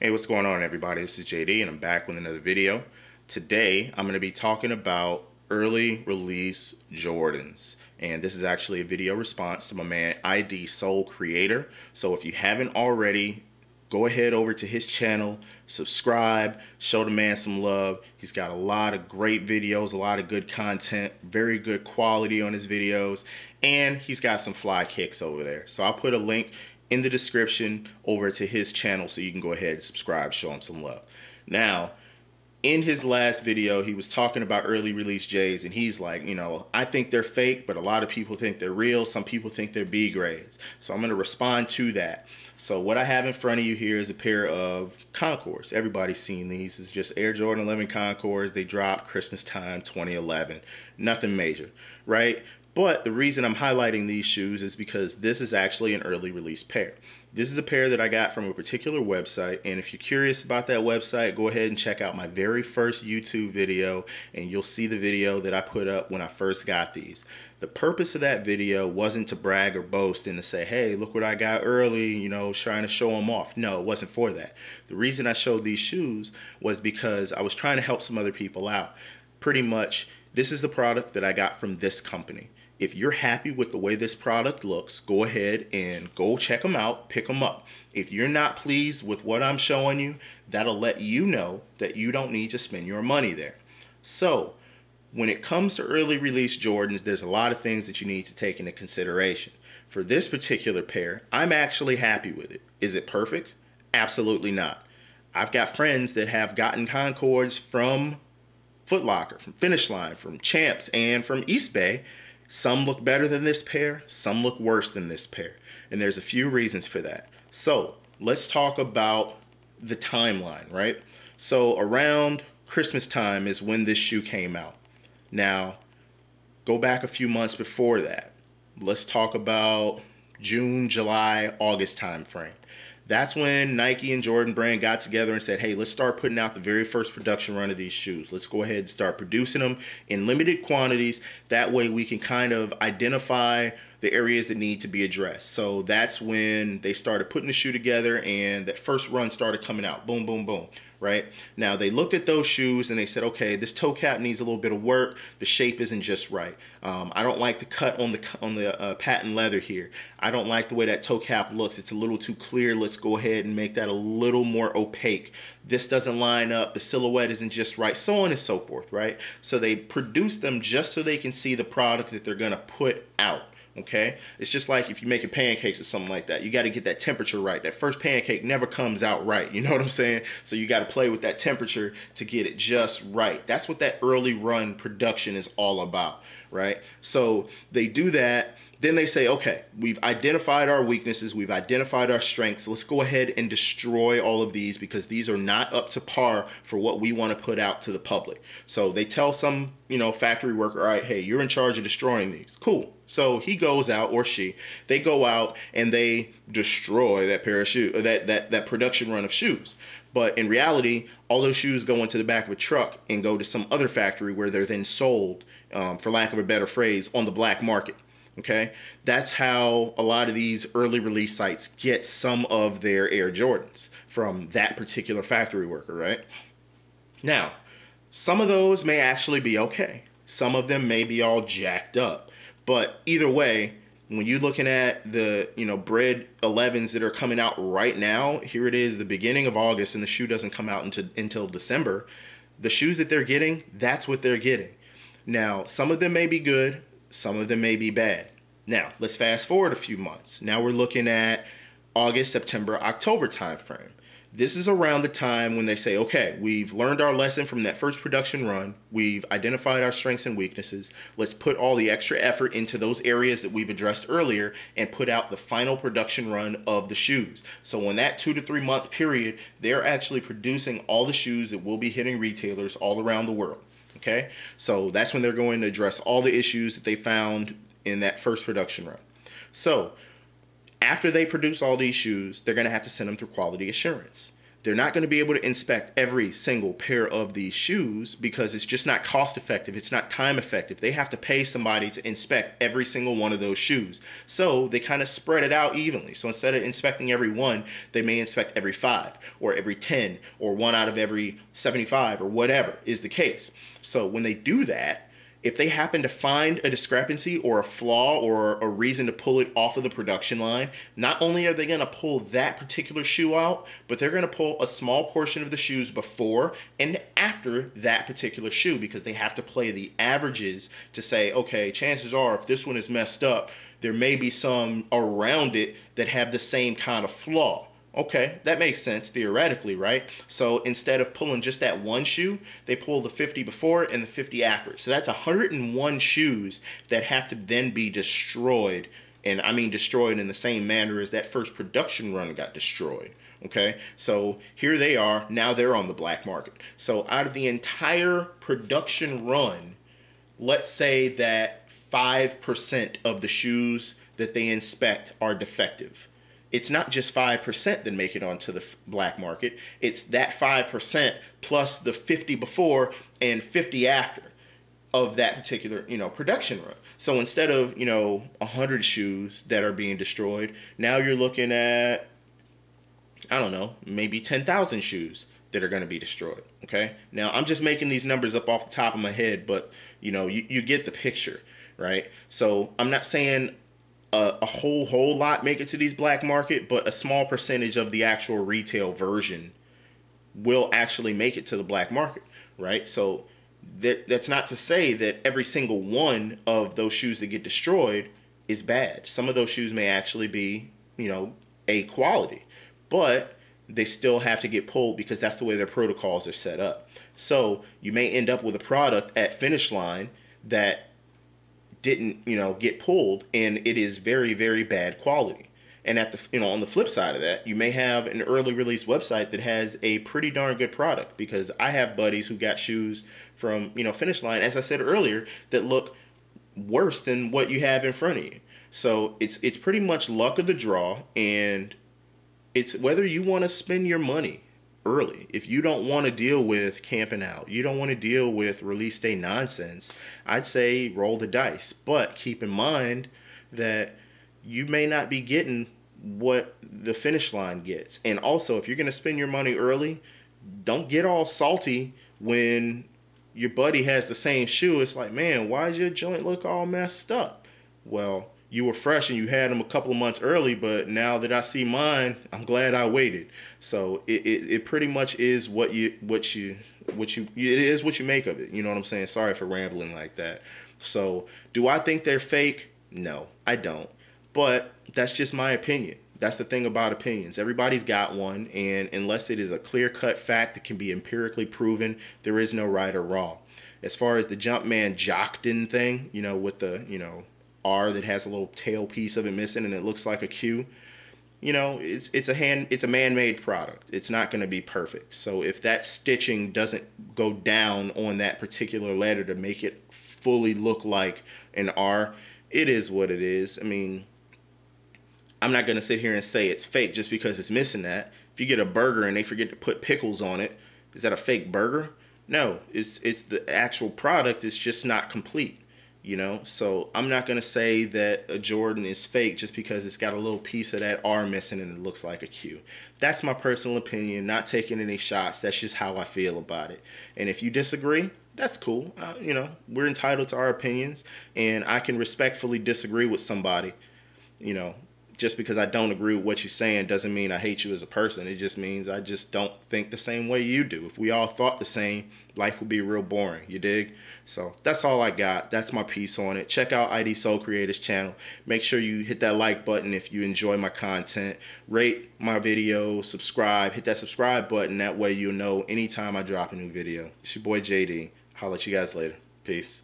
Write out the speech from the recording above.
Hey, what's going on, everybody? This is JD and I'm back with another video. Today I'm going to be talking about early release Jordans, and this is actually a video response to my man IDSolecreator. So if you haven't already, go ahead over to his channel, subscribe, show the man some love. He's got a lot of great videos, a lot of good content, very good quality on his videos, and he's got some fly kicks over there. So I'll put a link in the description over to his channel so you can go ahead and subscribe, show him some love. Now, in his last video, he was talking about early release J's, and he's like, I think they're fake, but a lot of people think they're real. Some people think they're B grades. So I'm going to respond to that. So what I have in front of you here is a pair of Concords. Everybody's seen these. It's just Air Jordan 11 Concords. They dropped Christmas time 2011. Nothing major, right? But the reason I'm highlighting these shoes is because this is actually an early release pair. This is a pair that I got from a particular website, and if you're curious about that website, go ahead and check out my very first YouTube video, and you'll see the video that I put up when I first got these. The purpose of that video wasn't to brag or boast and to say, hey, look what I got early, trying to show them off. No, it wasn't for that. The reason I showed these shoes was because I was trying to help some other people out. Pretty much, this is the product that I got from this company. If you're happy with the way this product looks, go ahead and go check them out, pick them up. If you're not pleased with what I'm showing you, that'll let you know that you don't need to spend your money there. So, when it comes to early release Jordans, there's a lot of things that you need to take into consideration. For this particular pair, I'm actually happy with it. Is it perfect? Absolutely not. I've got friends that have gotten Concords from Foot Locker, from Finish Line, from Champs, and from East Bay. Some look better than this pair, some look worse than this pair. And there's a few reasons for that. So let's talk about the timeline, right? So around Christmas time is when this shoe came out. Now, go back a few months before that. Let's talk about June, July, August time frame. That's when Nike and Jordan Brand got together and said, hey, let's start putting out the very first production run of these shoes. Let's go ahead and start producing them in limited quantities. That way we can kind of identify the areas that need to be addressed. So that's when they started putting the shoe together, and that first run started coming out. Boom, boom, boom. Right? Now they looked at those shoes and they said, okay, this toe cap needs a little bit of work. The shape isn't just right. I don't like the cut on the patent leather here. I don't like the way that toe cap looks. It's a little too clear. Let's go ahead and make that a little more opaque. This doesn't line up. The silhouette isn't just right. So on and so forth, right? So they produce them just so they can see the product that they're going to put out. Okay, it's just like if you're making pancakes or something like that. You got to get that temperature right. That first pancake never comes out right. You know what I'm saying? So you got to play with that temperature to get it just right. That's what that early run production is all about, right? So they do that. Then they say, okay, we've identified our weaknesses, we've identified our strengths. Let's go ahead and destroy all of these because these are not up to par for what we want to put out to the public. So they tell some, factory worker, all right, hey, you're in charge of destroying these. Cool. So he goes out, or she, they go out and they destroy that pair of shoes, or that production run of shoes. But in reality, all those shoes go into the back of a truck and go to some other factory where they're then sold, for lack of a better phrase, on the black market. Okay, that's how a lot of these early release sites get some of their Air Jordans, from that particular factory worker, right? Now, some of those may actually be okay. Some of them may be all jacked up. But either way, when you're looking at the, bread 11s that are coming out right now, here it is, the beginning of August, and the shoe doesn't come out until December. The shoes that they're getting, that's what they're getting. Now, some of them may be good. Some of them may be bad. Now, let's fast forward a few months. Now we're looking at August, September, October timeframe. This is around the time when they say, okay, we've learned our lesson from that first production run. We've identified our strengths and weaknesses. Let's put all the extra effort into those areas that we've addressed earlier and put out the final production run of the shoes. So in that 2 to 3 month period, they're actually producing all the shoes that will be hitting retailers all around the world. Okay, so that's when they're going to address all the issues that they found in that first production run. So after they produce all these shoes, they're going to have to send them through quality assurance. they're not going to be able to inspect every single pair of these shoes because it's just not cost effective. It's not time effective. They have to pay somebody to inspect every single one of those shoes. So they kind of spread it out evenly. So instead of inspecting every one, they may inspect every 5 or every 10 or 1 out of every 75 or whatever is the case. So when they do that, if they happen to find a discrepancy or a flaw or a reason to pull it off of the production line, not only are they going to pull that particular shoe out, but they're going to pull a small portion of the shoes before and after that particular shoe, because they have to play the averages to say, okay, chances are if this one is messed up, there may be some around it that have the same kind of flaw. Okay, that makes sense theoretically, right? So instead of pulling just that one shoe, they pull the 50 before and the 50 after. So that's 101 shoes that have to then be destroyed. And I mean destroyed in the same manner as that first production run got destroyed. Okay, so here they are. Now they're on the black market. So out of the entire production run, let's say that 5% of the shoes that they inspect are defective. It's not just 5% that make it onto the black market. It's that 5% plus the 50 before and 50 after of that particular, production run. So instead of, 100 shoes that are being destroyed, now you're looking at, I don't know, maybe 10,000 shoes that are going to be destroyed. Okay. Now I'm just making these numbers up off the top of my head, but you get the picture, right? So I'm not saying a whole lot make it to these black market, but a small percentage of the actual retail version will actually make it to the black market, right? So that's not to say that every single one of those shoes that get destroyed is bad. Some of those shoes may actually be, A quality, but they still have to get pulled because that's the way their protocols are set up. So you may end up with a product at finish line that didn't get pulled, and it is very, very bad quality. And at the on the flip side of that, you may have an early release website that has a pretty darn good product, because I have buddies who got shoes from finish line, as I said earlier, that look worse than what you have in front of you. So it's pretty much luck of the draw, and it's whether you want to spend your money early. If you don't want to deal with camping out, you don't want to deal with release day nonsense, I'd say roll the dice. But keep in mind that you may not be getting what the finish line gets. And also, if you're going to spend your money early, don't get all salty when your buddy has the same shoe. It's like, man, why does your joint look all messed up? Well, you were fresh and you had them a couple of months early, but now that I see mine, I'm glad I waited. So it pretty much is what you make of it. You know what I'm saying? Sorry for rambling like that. So do I think they're fake? No, I don't. But that's just my opinion. That's the thing about opinions. Everybody's got one, and unless it is a clear-cut fact that can be empirically proven, there is no right or wrong. As far as the Jumpman Jockton thing, with the, R that has a little tail piece of it missing and it looks like a Q, it's a man-made product. It's not going to be perfect. So if that stitching doesn't go down on that particular letter to make it fully look like an R, it is what it is. I mean, I'm not going to sit here and say it's fake just because it's missing that. If you get a burger and they forget to put pickles on it, is that a fake burger? No, it's the actual product is just not complete. So I'm not going to say that a Jordan is fake just because it's got a little piece of that R missing and it looks like a Q. That's my personal opinion, not taking any shots. That's just how I feel about it. And if you disagree, that's cool. We're entitled to our opinions, and I can respectfully disagree with somebody. Just because I don't agree with what you're saying doesn't mean I hate you as a person. It just means I just don't think the same way you do. If we all thought the same, life would be real boring. You dig? So that's all I got. That's my piece on it. Check out IDSolecreator's channel. Make sure you hit that like button if you enjoy my content. Rate my video, subscribe, hit that subscribe button. That way you'll know anytime I drop a new video. It's your boy JD. I'll let you guys later. Peace.